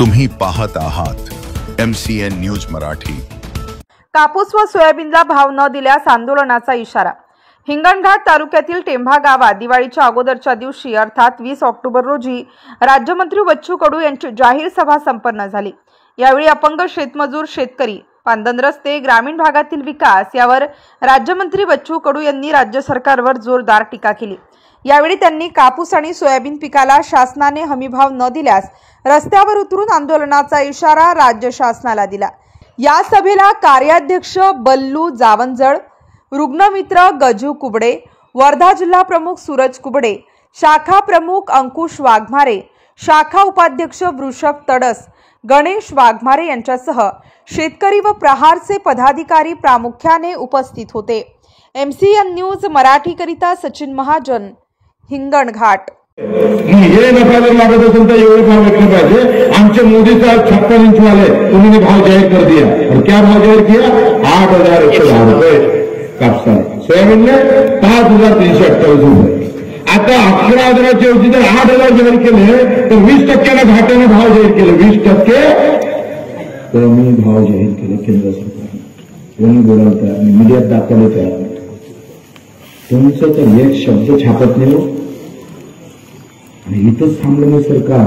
तुम्ही पाहत आहात MCN न्यूज मराठी। कापूस व सोयाबीनला भाव न दिल्यास आंदोलनाचा इशारा। हिंगणघाट तालुक्यातील टेंभा गावात दिवाळीच्या अगोदरच्या दिवशी अर्थात 20 ऑक्टोबर रोजी राज्यमंत्री बच्चू कडू यांची जाहीर सभा संपन्न झाली। यावेळी अपंग शेतमजूर, शेतकरी, पांदन रस्ते, ग्रामीण भागातील विकास यावर राज्यमंत्री बच्चू कडू यांनी राज्य सरकारवर जोरदार टीका केली। यावेळी त्यांनी कापूस आणि सोयाबीन पिकाला शासनाने हमीभाव न दिल्यास रस्त्यावर उतरून आंदोलनाचा इशारा राज्य शासनाला दिला। या सभेला कार्याध्यक्ष बल्लू जावंजळ, रुग्णमित्र गजू कुबडे, वर्धा जिल्हा प्रमुख सूरज कुबडे, शाखा प्रमुख अंकुश वाघमारे, शाखा उपाध्यक्ष वृषभ तडस, गणेश वाघमारे यांच्यासह शेतकरी व प्रहारचे पदाधिकारी प्रामुख्याने उपस्थित होते। MCN न्यूज मराठी करिता सचिन महाजन, हिंगणघाट। हे नफा जर लागत असेल तर एवढे भाव विकले पाहिजे। आमचे मोदी साहब 56 इंच वाले उन्होंने भाव जाहिर कर दिया। और क्या भाव जाहिर किया? 8,110 रुपए कापसाला, सोयाबीन ने 5,328 रुपये। आता 11,000ची होती तर 8,000 जाहीर केले तर 20% घाट्याने भाव जाहीर केले, 20% कमी भाव जाहीर केले केंद्र सरकारने। कोणी बोलवता मीडियात दाखवले तयार नाही। तुमचं तर एक शब्द छापत नाही हो। आणि इथंच थांबलं नाही सरकार।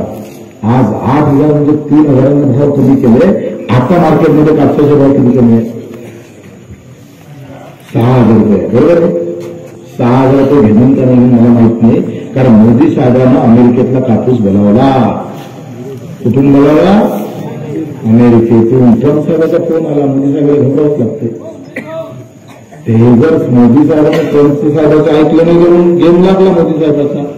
आज 8,000 म्हणजे 3,000 भाव कमी केले। आता मार्केटमध्ये कापसाचे भाव किती कमी आहे? 6,000 रुपये, बरोबर आहे? 6,000 रुपये घेऊन का नाही मला माहित नाही, कारण मोदी साहेबांना अमेरिकेतला कापूस बोलावला। कुठून बोलावला? अमेरिकेतून। ट्रम्प साहेबांचा फोन आला, मोदी साहेबांना घबरावंच लागते। ते जर मोदी साहेबांना ट्रम्प साहेबांचं ऐकलं नाही, गेम लागला मोदी साहेबांचा।